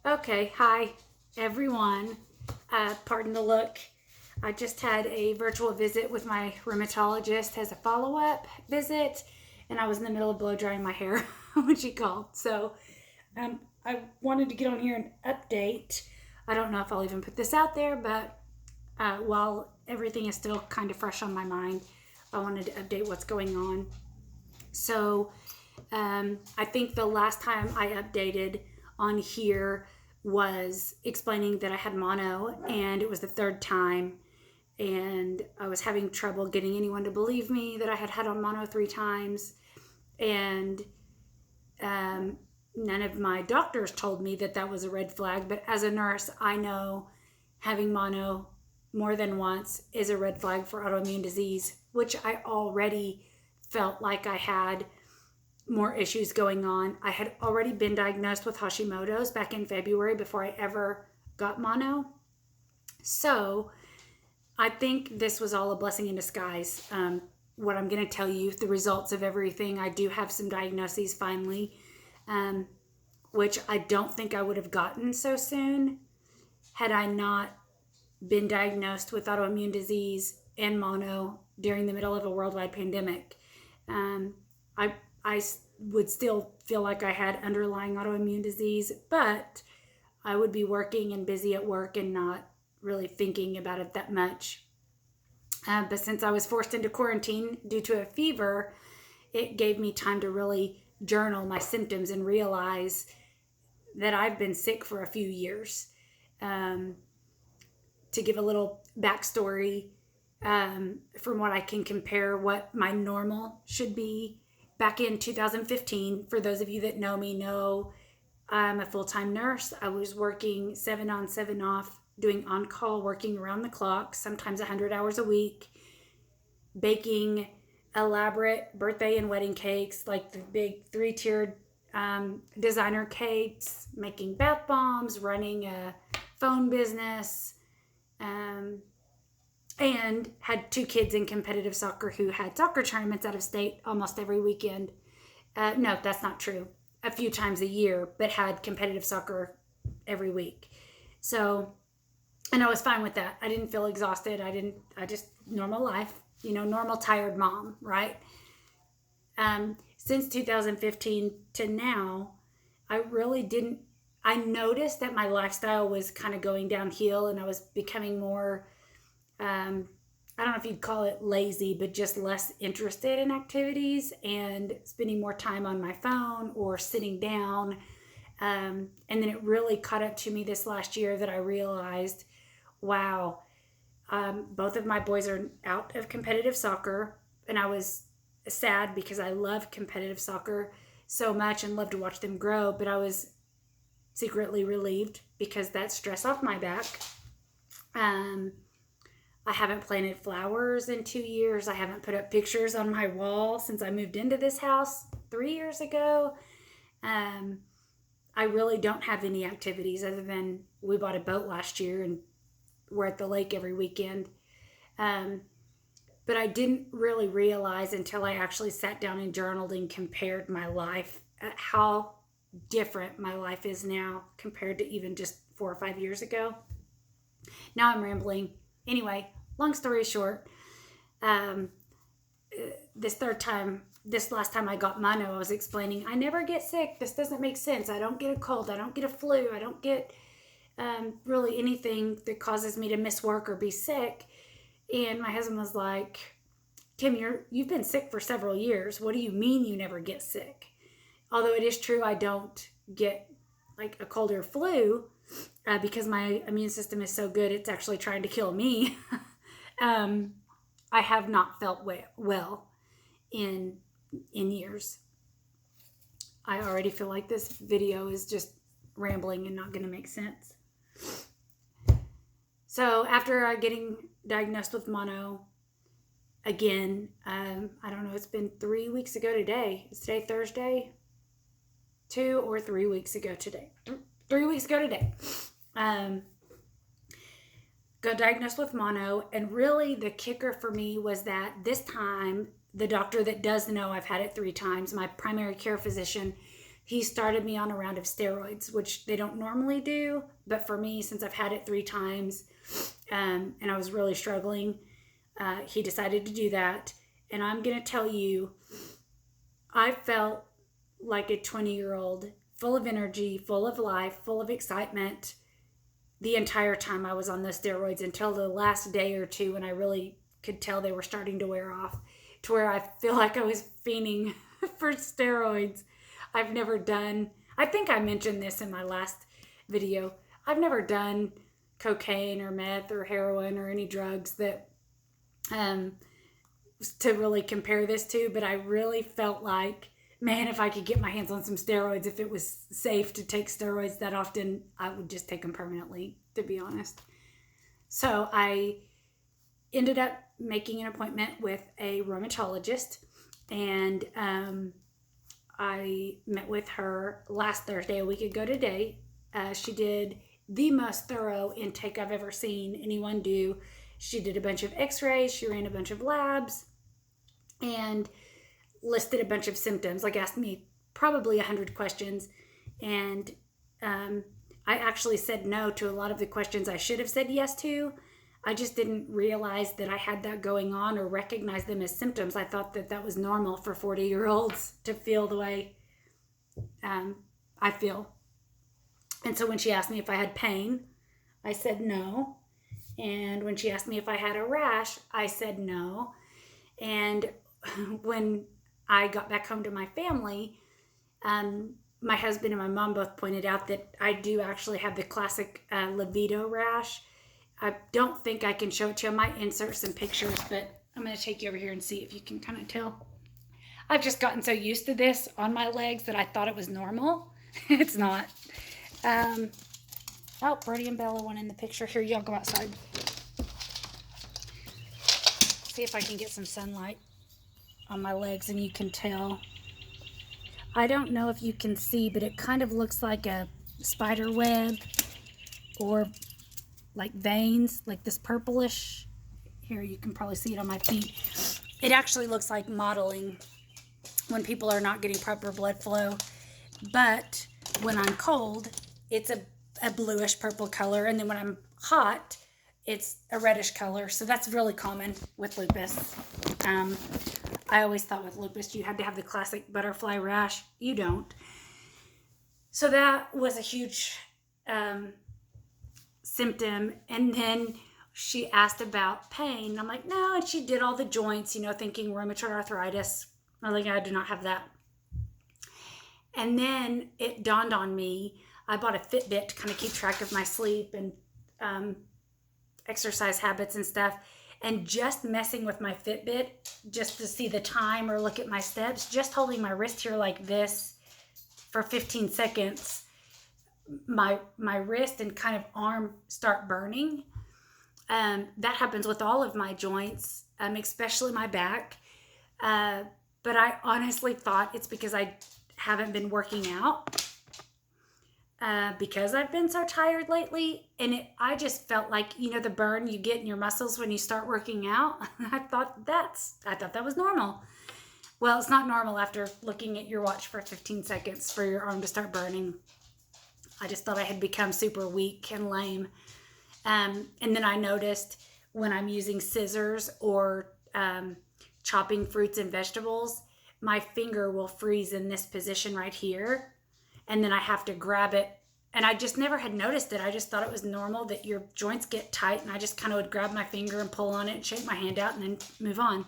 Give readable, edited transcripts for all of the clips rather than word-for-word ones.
Okay, hi everyone. Pardon the look. I just had a virtual visit with my rheumatologist as a follow up visit, and I was in the middle of blow drying my hair when she called. I wanted to get on here and update. I don't know if I'll even put this out there, but while everything is still kind of fresh on my mind, I wanted to update what's going on. So, I think the last time I updated on here was explaining that I had mono, and it was the third time, and I was having trouble getting anyone to believe me that I had on mono 3 times, and none of my doctors told me that that was a red flag. But as a nurse, I know having mono more than once is a red flag for autoimmune disease, which I already felt like I had more issues going on. I had already been diagnosed with Hashimoto's back in February before I ever got mono. So I think this was all a blessing in disguise. What I'm going to tell you, the results of everything. I do have some diagnoses finally, which I don't think I would have gotten so soon had I not been diagnosed with autoimmune disease and mono during the middle of a worldwide pandemic. I would still feel like I had underlying autoimmune disease, but I would be working and busy at work and not really thinking about it that much. But since I was forced into quarantine due to a fever, it gave me time to really journal my symptoms and realize that I've been sick for a few years. To give a little backstory, from what I can compare what my normal should be. Back in 2015, for those of you that know me, know I'm a full-time nurse. I was working 7 on, 7 off, doing on-call, working around the clock, sometimes 100 hours a week, baking elaborate birthday and wedding cakes, like the big 3-tiered designer cakes, making bath bombs, running a phone business, and had 2 kids in competitive soccer who had soccer tournaments out of state almost every weekend. No, that's not true. A few times a year, but had competitive soccer every week. So, and I was fine with that. I didn't feel exhausted. I just, normal life, normal tired mom, right? Since 2015 to now, I noticed that my lifestyle was kind of going downhill, and I was becoming more, I don't know if you'd call it lazy, but just less interested in activities and spending more time on my phone or sitting down. And then it really caught up to me this last year that I realized, wow, both of my boys are out of competitive soccer. And I was sad because I love competitive soccer so much and love to watch them grow. But I was secretly relieved because that's stress off my back. I haven't planted flowers in 2 years. I haven't put up pictures on my wall since I moved into this house 3 years ago. I really don't have any activities other than we bought a boat last year and we're at the lake every weekend. But I didn't really realize until I actually sat down and journaled and compared my life at how different my life is now compared to even just 4 or 5 years ago. Now I'm rambling. Anyway, long story short, this last time I got mono, I was explaining, I never get sick. This doesn't make sense. I don't get a cold. I don't get a flu. I don't get really anything that causes me to miss work or be sick. And my husband was like, Kim, you've been sick for several years. What do you mean you never get sick? Although it is true I don't get like a cold or flu, because my immune system is so good, it's actually trying to kill me. I have not felt well in years. I already feel like this video is just rambling and not going to make sense. So after getting diagnosed with mono again, I don't know, it's been 3 weeks ago today. Is today Thursday? 2 or 3 weeks ago today. 3 weeks ago today. Got diagnosed with mono, and really the kicker for me was that this time the doctor that does know I've had it 3 times, my primary care physician, he started me on a round of steroids, which they don't normally do. But for me, since I've had it 3 times and I was really struggling, he decided to do that. And I'm going to tell you, I felt like a 20-year-old, full of energy, full of life, full of excitement the entire time I was on those steroids, until the last day or two when I really could tell they were starting to wear off, to where I feel like I was fiending for steroids. I've never done, I think I mentioned this in my last video, I've never done cocaine or meth or heroin or any drugs that to really compare this to, but I really felt like, man, if I could get my hands on some steroids, if it was safe to take steroids that often, I would just take them permanently, to be honest. So I ended up making an appointment with a rheumatologist, and I met with her last Thursday, a week ago today. She did the most thorough intake I've ever seen anyone do. She did a bunch of x-rays, she ran a bunch of labs, and listed a bunch of symptoms, like asked me probably 100 questions. And I actually said no to a lot of the questions I should have said yes to. I just didn't realize that I had that going on or recognize them as symptoms. I thought that that was normal for 40-year-olds to feel the way I feel. And so when she asked me if I had pain, I said no. And when she asked me if I had a rash, I said no. And when I got back home to my family, my husband and my mom both pointed out that I do actually have the classic libido rash. I don't think I can show it to you. I might insert some pictures, but I'm going to take you over here and see if you can kind of tell. I've just gotten so used to this on my legs that I thought it was normal. It's not. Oh, Birdie and Bella went in the picture. Here, y'all go outside. See if I can get some sunlight on my legs and you can tell. I don't know if you can see, but it kind of looks like a spider web or like veins, like this purplish. Here, you can probably see it on my feet. It actually looks like modeling when people are not getting proper blood flow. But when I'm cold, it's a bluish purple color. And then when I'm hot, it's a reddish color. So that's really common with lupus. I always thought with lupus you had to have the classic butterfly rash. You don't. So that was a huge symptom. And then she asked about pain. I'm like, no. And she did all the joints, thinking rheumatoid arthritis. I'm like, I do not have that. And then it dawned on me, I bought a Fitbit to kind of keep track of my sleep and exercise habits and stuff. And just messing with my Fitbit, just to see the time or look at my steps, just holding my wrist here like this for 15 seconds, my wrist and kind of arm start burning. That happens with all of my joints, especially my back. But I honestly thought it's because I haven't been working out. Because I've been so tired lately, and I just felt like, the burn you get in your muscles when you start working out. I thought that was normal. Well, it's not normal after looking at your watch for 15 seconds for your arm to start burning. I just thought I had become super weak and lame. And then I noticed when I'm using scissors or chopping fruits and vegetables, my finger will freeze in this position right here. And then I have to grab it. And I just never had noticed it. I just thought it was normal that your joints get tight. And I just kind of would grab my finger and pull on it and shake my hand out and then move on.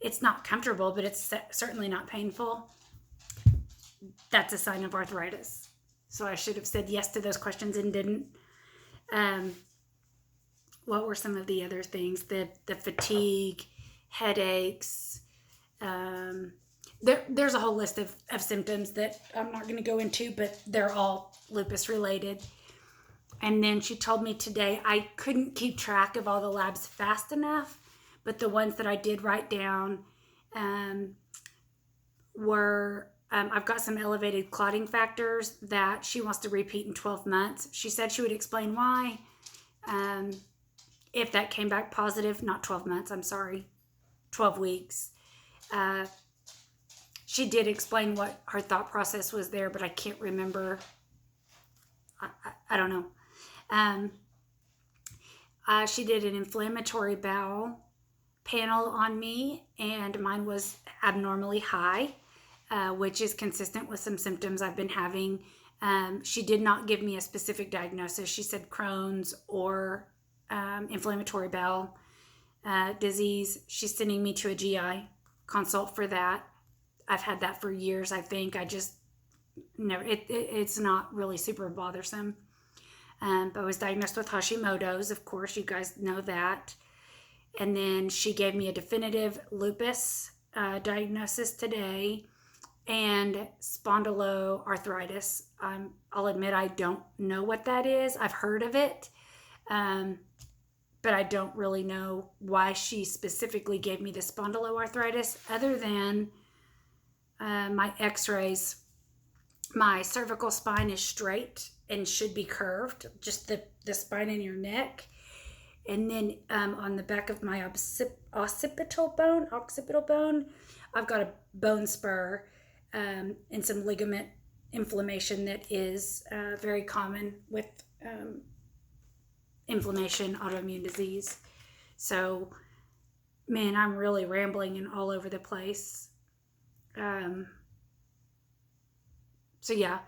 It's not comfortable, but it's certainly not painful. That's a sign of arthritis. So I should have said yes to those questions and didn't. What were some of the other things? The fatigue, headaches, There's a whole list of symptoms that I'm not going to go into, but they're all lupus related. And then she told me today I couldn't keep track of all the labs fast enough, but the ones that I did write down were, I've got some elevated clotting factors that she wants to repeat in 12 months. She said she would explain why if that came back positive, not 12 months, I'm sorry, 12 weeks. she did explain what her thought process was there, but I can't remember. I don't know. She did an inflammatory bowel panel on me, and mine was abnormally high, which is consistent with some symptoms I've been having. She did not give me a specific diagnosis. She said Crohn's or inflammatory bowel disease. She's sending me to a GI consult for that. I've had that for years, I think. I just never, it's not really super bothersome. I was diagnosed with Hashimoto's, of course, you guys know that. And then she gave me a definitive lupus diagnosis today and spondyloarthritis. I'll admit I don't know what that is. I've heard of it, but I don't really know why she specifically gave me the spondyloarthritis other than my x-rays. My cervical spine is straight and should be curved, just the spine in your neck. And then on the back of my occipital bone, I've got a bone spur and some ligament inflammation that is very common with inflammation, autoimmune disease. So, man, I'm really rambling and all over the place. So yeah,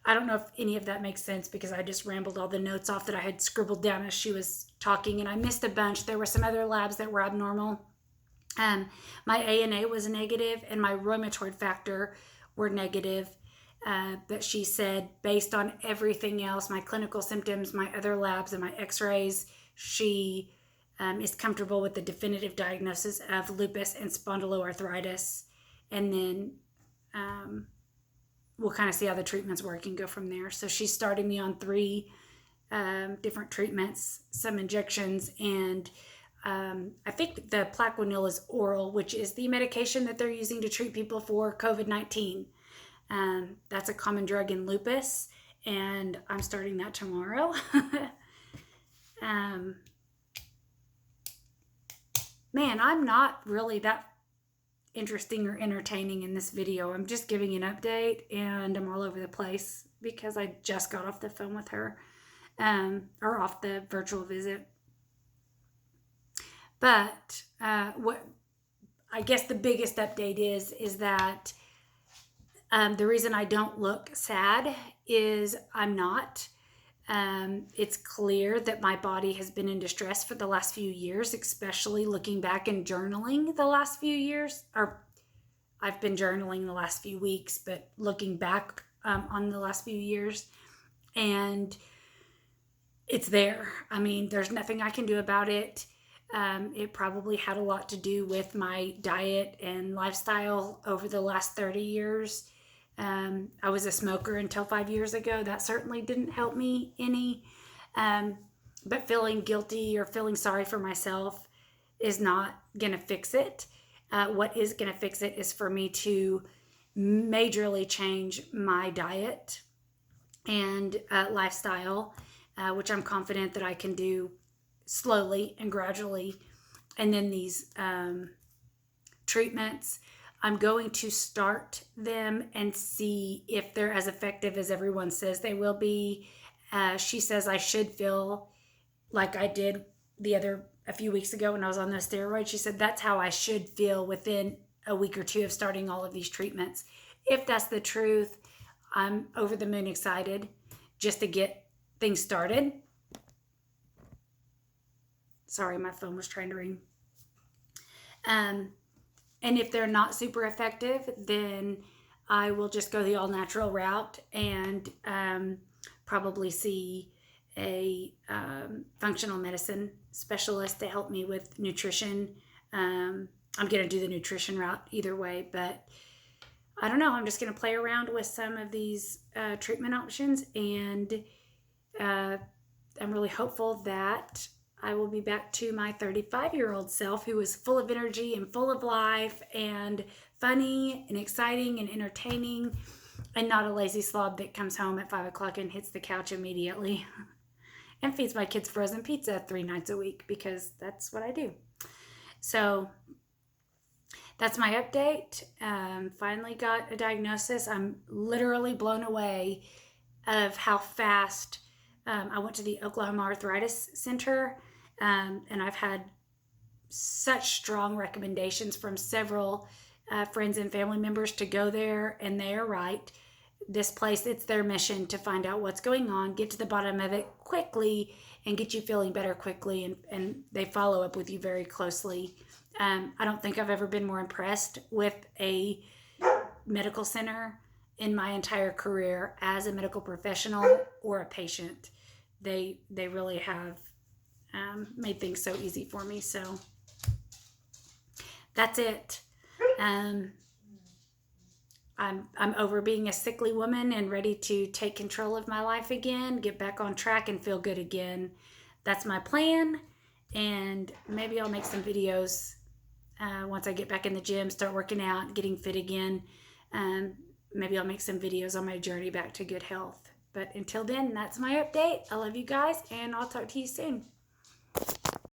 I don't know if any of that makes sense because I just rambled all the notes off that I had scribbled down as she was talking, and I missed a bunch. There were some other labs that were abnormal. My ANA was negative and my rheumatoid factor were negative. But she said, based on everything else, my clinical symptoms, my other labs, and my x-rays, she is comfortable with the definitive diagnosis of lupus and spondyloarthritis. And then we'll kind of see how the treatments work and go from there. So she's starting me on 3 different treatments, some injections, and I think the Plaquenil is oral, which is the medication that they're using to treat people for COVID-19. That's a common drug in lupus, and I'm starting that tomorrow. Man, I'm not really that interesting or entertaining in this video. I'm just giving an update, and I'm all over the place because I just got off the phone with her, or off the virtual visit. But what I guess the biggest update is that the reason I don't look sad is I'm not. It's clear that my body has been in distress for the last few years, especially looking back and journaling the last few years. Or I've been journaling the last few weeks, but looking back on the last few years, and it's there. I mean, there's nothing I can do about it. It probably had a lot to do with my diet and lifestyle over the last 30 years. I was a smoker until 5 years ago. That certainly didn't help me any. But feeling guilty or feeling sorry for myself is not going to fix it. What is going to fix it is for me to majorly change my diet and lifestyle, which I'm confident that I can do slowly and gradually. And then these treatments, I'm going to start them and see if they're as effective as everyone says they will be. She says I should feel like I did a few weeks ago when I was on those steroids. She said that's how I should feel within a week or 2 of starting all of these treatments. If that's the truth, I'm over the moon excited just to get things started. Sorry, my phone was trying to ring. And if they're not super effective, then I will just go the all natural route and probably see a functional medicine specialist to help me with nutrition. I'm going to do the nutrition route either way, but I don't know. I'm just going to play around with some of these treatment options, and I'm really hopeful that I will be back to my 35-year-old self who is full of energy and full of life and funny and exciting and entertaining, and not a lazy slob that comes home at 5 o'clock and hits the couch immediately and feeds my kids frozen pizza 3 nights a week, because that's what I do. So that's my update. Finally got a diagnosis. I'm literally blown away of how fast. I went to the Oklahoma Arthritis Center, and I've had such strong recommendations from several friends and family members to go there, and they are right. This place, it's their mission to find out what's going on, get to the bottom of it quickly, and get you feeling better quickly, and they follow up with you very closely. I don't think I've ever been more impressed with a medical center in my entire career as a medical professional or a patient. They really have made things so easy for me. So that's it. I'm over being a sickly woman and ready to take control of my life again, get back on track, and feel good again. That's my plan. And maybe I'll make some videos once I get back in the gym, start working out, getting fit again. Maybe I'll make some videos on my journey back to good health. But until then, that's my update. I love you guys, and I'll talk to you soon.